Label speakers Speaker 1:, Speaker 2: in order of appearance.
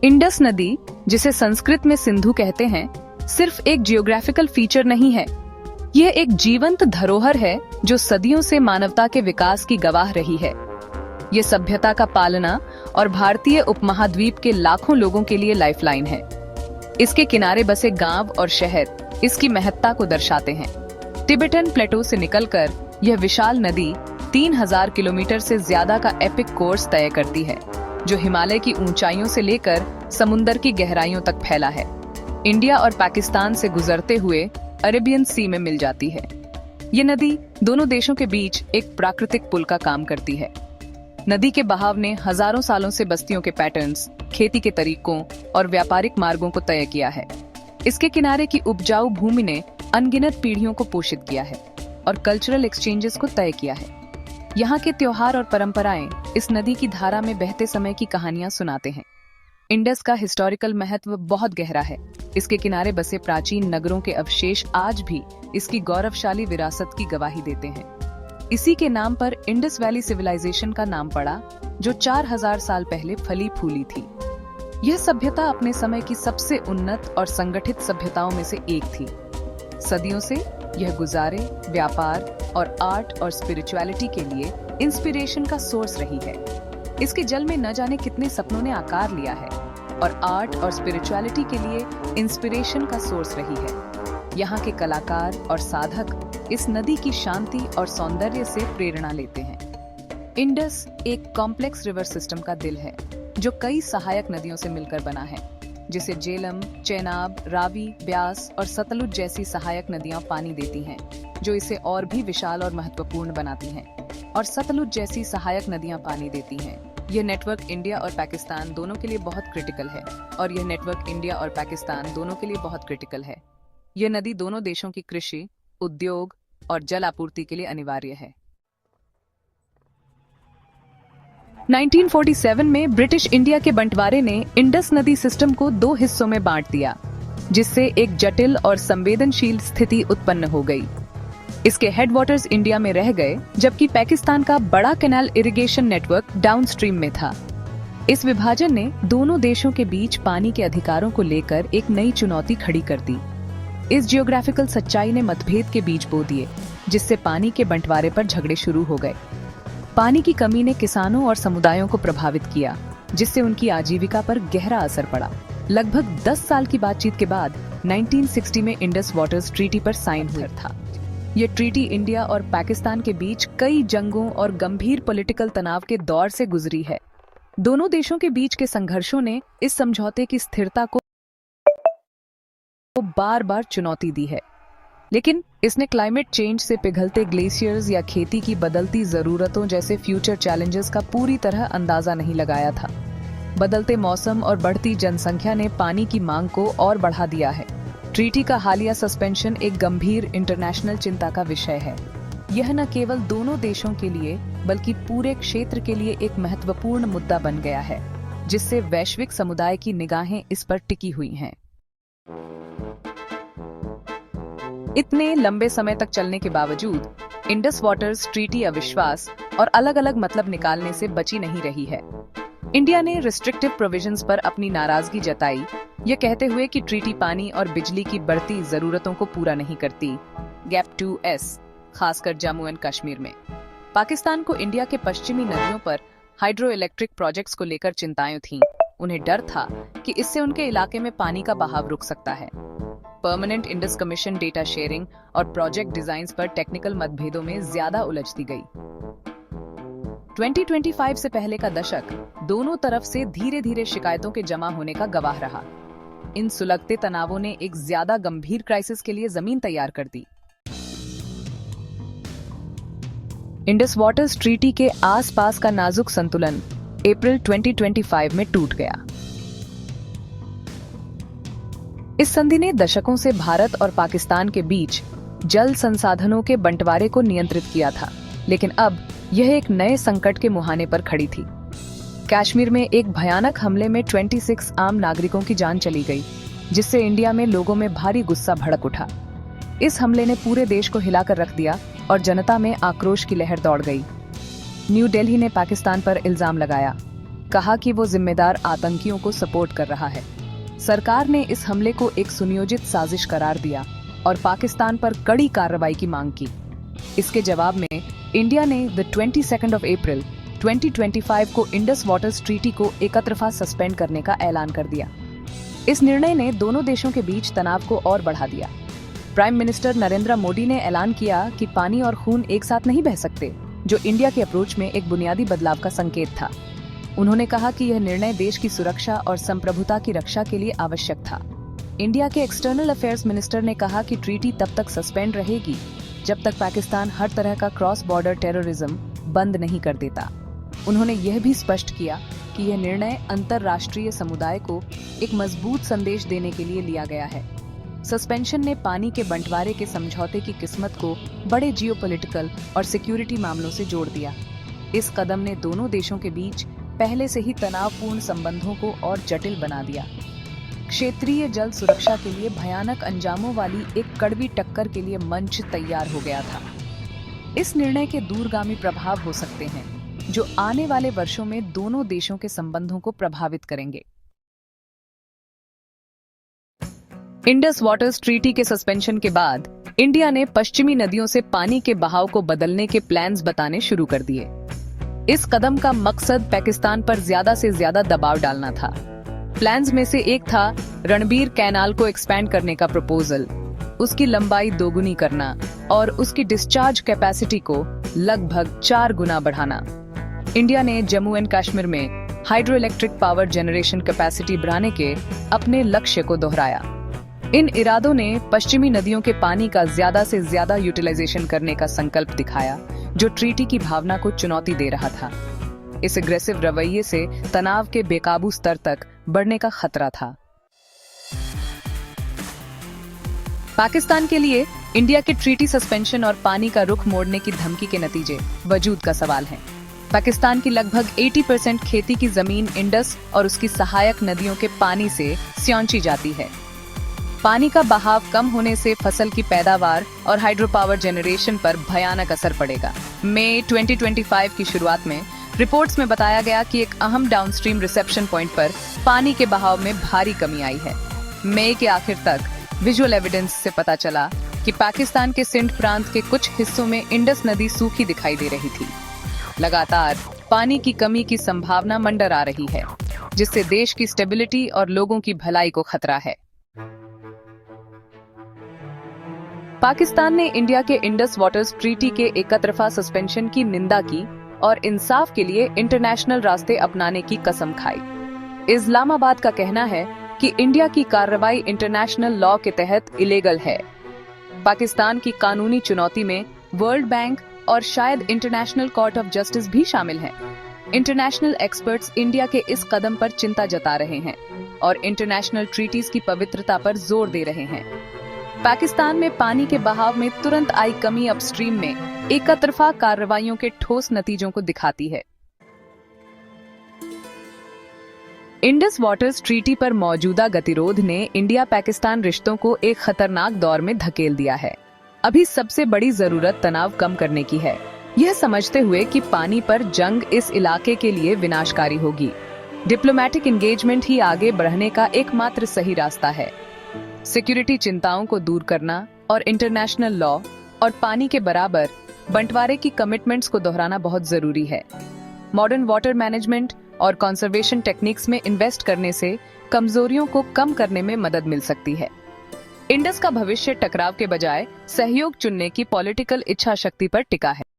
Speaker 1: Indus नदी, जिसे संस्कृत में सिंधु कहते हैं, सिर्फ एक जियोग्राफिकल फीचर नहीं है। यह एक जीवंत धरोहर है जो सदियों से मानवता के विकास की गवाह रही है। ये सभ्यता का पालना और भारतीय उपमहाद्वीप के लाखों लोगों के लिए लाइफलाइन है। इसके किनारे बसे गांव और शहर इसकी महत्ता को दर्शाते हैं। टिबेटन प्लेटो से निकलकर यह विशाल नदी 3000 किलोमीटर से ज्यादा का एपिक कोर्स तय करती है, जो हिमालय की ऊंचाइयों से लेकर समुंदर की गहराइयों तक फैला है। इंडिया और पाकिस्तान से गुजरते हुए अरेबियन सी में मिल जाती है। ये नदी दोनों देशों के बीच एक प्राकृतिक पुल का काम करती है। नदी के बहाव ने हजारों सालों से बस्तियों के पैटर्न्स, खेती के तरीकों और व्यापारिक मार्गों को तय किया है। इसके किनारे की उपजाऊ भूमि ने अनगिनत पीढ़ियों को पोषित किया है और कल्चरल एक्सचेंजेस को तय किया है। यहाँ के त्योहार और परंपराएं इस नदी की धारा में बहते समय की कहानियां सुनाते हैं। इंडस का हिस्टोरिकल महत्व बहुत गहरा है। इसके किनारे बसे प्राचीन नगरों के अवशेष आज भी इसकी गौरवशाली विरासत की गवाही देते हैं। इसी के नाम पर इंडस वैली सिविलाइजेशन का नाम पड़ा, जो 4000 साल पहले फली फूली थी। यह सभ्यता अपने समय की सबसे उन्नत और संगठित सभ्यताओं में से एक थी। सदियों से यह गुजारे, व्यापार और आर्ट और स्पिरिचुअलिटी के लिए इंस्पिरेशन का सोर्स रही है। इसके जल में न जाने कितने सपनों ने आकार लिया है और आर्ट और स्पिरिचुअलिटी के लिए इंस्पिरेशन का सोर्स रही है। यहाँ के कलाकार और साधक इस नदी की शांति और सौंदर्य से प्रेरणा लेते हैं। इंडस एक कॉम्प्लेक्स रिवर सिस्टम का दिल है, जो कई सहायक नदियों से मिलकर बना है, जिसे जेलम, चेनाब, रावी, ब्यास और सतलुज जैसी सहायक नदियां पानी देती हैं, जो इसे और भी विशाल और महत्वपूर्ण बनाती हैं। और सतलुज जैसी सहायक नदियां पानी देती हैं। यह नेटवर्क इंडिया और पाकिस्तान दोनों के लिए बहुत क्रिटिकल है। यह नदी दोनों देशों की कृषि, उद्योग और जल आपूर्ति के लिए अनिवार्य है। 1947 में ब्रिटिश इंडिया के बंटवारे ने इंडस नदी सिस्टम को 2 हिस्सों में बांट दिया, जिससे एक जटिल और संवेदनशील स्थिति उत्पन्न हो गई। इसके हेडवाटर्स इंडिया में रह गए, जबकि पाकिस्तान का बड़ा कैनाल इरिगेशन नेटवर्क डाउनस्ट्रीम में था। इस विभाजन ने दोनों देशों के बीच पानी के अधिकारों को लेकर एक नई चुनौती खड़ी कर दी। इस जियोग्राफिकल सच्चाई ने मतभेद के बीज बो दिए, जिससे पानी के बंटवारे पर झगड़े शुरू हो गए। पानी की कमी ने किसानों और समुदायों को प्रभावित किया, जिससे उनकी आजीविका पर गहरा असर पड़ा। लगभग 10 साल की बातचीत के बाद 1960 में इंडस वाटर्स ट्रीटी पर साइन हुआ था। ये ट्रीटी इंडिया और पाकिस्तान के बीच कई जंगों और गंभीर पॉलिटिकल तनाव के दौर से गुजरी है। दोनों देशों के बीच के संघर्षों ने इस समझौते की स्थिरता को बार-बार चुनौती दी है, लेकिन इसने क्लाइमेट चेंज से पिघलते ग्लेशियर्स या खेती की बदलती जरूरतों जैसे फ्यूचर चैलेंजेस का पूरी तरह अंदाजा नहीं लगाया था। बदलते मौसम और बढ़ती जनसंख्या ने पानी की मांग को और बढ़ा दिया है। ट्रीटी का हालिया सस्पेंशन एक गंभीर इंटरनेशनल चिंता का विषय है। यह न केवल दोनों देशों के लिए बल्कि पूरे क्षेत्र के लिए एक महत्वपूर्ण मुद्दा बन गया है, जिससे वैश्विक समुदाय की निगाहें इस पर टिकी हुई हैं। इतने लंबे समय तक चलने के बावजूद इंडस वाटर्स ट्रीटी अविश्वास और अलग अलग मतलब निकालने से बची नहीं रही है। इंडिया ने रिस्ट्रिक्टिव प्रोविजंस पर अपनी नाराजगी जताई, ये कहते हुए कि ट्रीटी पानी और बिजली की बढ़ती जरूरतों को पूरा नहीं करती। गैप 2S, खासकर जम्मू एंड कश्मीर में। पाकिस्तान को इंडिया के पश्चिमी नदियों पर हाइड्रो इलेक्ट्रिक प्रोजेक्ट्स को लेकर चिंताएं थीं। उन्हें डर था कि इससे उनके इलाके में पानी का बहाव रुक सकता है। Permanent Indus commission data sharing और प्रोजेक्ट डिजाइन्स पर टेक्निकल मतभेदों में ज्यादा उलझती गई। 2025 से पहले का दशक दोनों तरफ से धीरे धीरे शिकायतों के जमा होने का गवाह रहा। इन सुलगते तनावों ने एक ज्यादा गंभीर क्राइसिस के लिए जमीन तैयार कर दी। इंडस वाटर्स ट्रीटी के आसपास का नाजुक संतुलन अप्रैल 2025 में टूट गया। इस संधि ने दशकों से भारत और पाकिस्तान के बीच जल संसाधनों के बंटवारे को नियंत्रित किया था, लेकिन अब यह एक नए संकट के मुहाने पर खड़ी थी। कश्मीर में एक भयानक हमले में 26 आम नागरिकों की जान चली गई, जिससे इंडिया में लोगों में भारी गुस्सा भड़क उठा। इस हमले ने पूरे देश को हिलाकर रख दिया और जनता में आक्रोश की लहर दौड़ गई। न्यू दिल्ली ने पाकिस्तान पर इल्जाम लगाया कहा कि वो जिम्मेदार आतंकियों को सपोर्ट कर रहा है। सरकार ने इस हमले को एक सुनियोजित साजिश करार दिया और पाकिस्तान पर कड़ी कार्रवाई की मांग की। इसके जवाब में इंडिया ने 22 अप्रैल 2025 को इंडस वाटर्स ट्रीटी को एकतरफा सस्पेंड करने का ऐलान कर दिया। इस निर्णय ने दोनों देशों के बीच तनाव को और बढ़ा दिया। प्राइम मिनिस्टर नरेंद्र मोदी ने ऐलान किया कि पानी और खून एक साथ नहीं बह सकते, जो इंडिया के अप्रोच में एक बुनियादी बदलाव का संकेत था। उन्होंने कहा कि यह निर्णय देश की सुरक्षा और संप्रभुता की रक्षा के लिए आवश्यक था। इंडिया के एक्सटर्नल अफेयर्स मिनिस्टर ने कहा कि ट्रीटी तब तक सस्पेंड रहेगी जब तक पाकिस्तान हर तरह का क्रॉस बॉर्डर टेररिज्म बंद नहीं कर देता। उन्होंने यह भी स्पष्ट किया कि यह निर्णय अंतर्राष्ट्रीय समुदाय को एक मजबूत संदेश देने के लिए लिया गया है। सस्पेंशन ने पानी के बंटवारे के समझौते की किस्मत को बड़े जियोपॉलिटिकल और सिक्योरिटी मामलों से जोड़ दिया। इस कदम ने दोनों देशों के बीच पहले से ही तनावपूर्ण संबंधों को और जटिल बना दिया। क्षेत्रीय जल सुरक्षा के लिए भयानक अंजामों वाली एक कड़वी टक्कर के लिए मंच तैयार हो गया था। इस निर्णय के दूरगामी प्रभाव हो सकते हैं, जो आने वाले वर्षों में दोनों देशों के संबंधों को प्रभावित करेंगे। इंडस वाटर्स ट्रीटी के सस्पेंशन के बाद इंडिया ने पश्चिमी नदियों से पानी के बहाव को बदलने के प्लान्स बताने शुरू कर दिए। इस कदम का मकसद पाकिस्तान पर ज्यादा से ज्यादा दबाव डालना था। प्लान्स में से एक था रणबीर कैनाल को एक्सपैंड करने का प्रपोजल, उसकी लंबाई दोगुनी करना और उसकी डिस्चार्ज कैपेसिटी को लगभग 4 गुना बढ़ाना। इंडिया ने जम्मू एंड कश्मीर में hydro electric power generation capacity बढ़ाने के अपने लक्ष्य को दोहराया। इन इरादों ने पश्चिमी नदियों के पानी का ज्यादा से ज्यादा यूटिलाइजेशन करने का संकल्प दिखाया, जो ट्रीटी की भावना को चुनौती दे रहा था। इस एग्रेसिव रवैये से तनाव के बेकाबू स्तर तक बढ़ने का खतरा था। पाकिस्तान के लिए इंडिया के ट्रीटी सस्पेंशन और पानी का रुख मोड़ने की धमकी के नतीजे वजूद का सवाल है। पाकिस्तान की लगभग 80% खेती की जमीन इंडस और उसकी सहायक नदियों के पानी से सिंची जाती है। पानी का बहाव कम होने से फसल की पैदावार और हाइड्रो पावर जनरेशन पर भयानक असर पड़ेगा। मई 2025 की शुरुआत में रिपोर्ट्स में बताया गया कि एक अहम डाउनस्ट्रीम रिसेप्शन पॉइंट पर पानी के बहाव में भारी कमी आई है। मई के आखिर तक विजुअल एविडेंस से पता चला कि पाकिस्तान के सिंध प्रांत के कुछ हिस्सों में इंडस नदी सूखी दिखाई दे रही थी। लगातार पानी की कमी की संभावना मंडरा रही है, जिससे देश की स्टेबिलिटी और लोगों की भलाई को खतरा है। पाकिस्तान ने इंडिया के इंडस वाटर्स ट्रीटी के एकतरफा सस्पेंशन की निंदा की और इंसाफ के लिए इंटरनेशनल रास्ते अपनाने की कसम खाई। इस्लामाबाद का कहना है कि इंडिया की कार्रवाई इंटरनेशनल लॉ के तहत इलीगल है। पाकिस्तान की कानूनी चुनौती में वर्ल्ड बैंक और शायद इंटरनेशनल कोर्ट ऑफ जस्टिस भी शामिल हैं। इंटरनेशनल एक्सपर्ट्स इंडिया के इस कदम पर चिंता जता रहे हैं और इंटरनेशनल ट्रीटीज की पवित्रता पर जोर दे रहे हैं। पाकिस्तान में पानी के बहाव में तुरंत आई कमी अपस्ट्रीम में एकतरफा कार्रवाइयों के ठोस नतीजों को दिखाती है। इंडस वाटर्स ट्रीटी पर मौजूदा गतिरोध ने इंडिया पाकिस्तान रिश्तों को एक खतरनाक दौर में धकेल दिया है। अभी सबसे बड़ी जरूरत तनाव कम करने की है, यह समझते हुए कि पानी पर जंग इस इलाके के लिए विनाशकारी होगी। डिप्लोमेटिक एंगेजमेंट ही आगे बढ़ने का एकमात्र सही रास्ता है। सिक्योरिटी चिंताओं को दूर करना और इंटरनेशनल लॉ और पानी के बराबर बंटवारे की कमिटमेंट्स को दोहराना बहुत जरूरी है। मॉडर्न वाटर मैनेजमेंट और कंजर्वेशन टेक्निक्स में इन्वेस्ट करने से कमजोरियों को कम करने में मदद मिल सकती है। इंडस का भविष्य टकराव के बजाय सहयोग चुनने की पॉलिटिकल इच्छा शक्ति पर टिका है।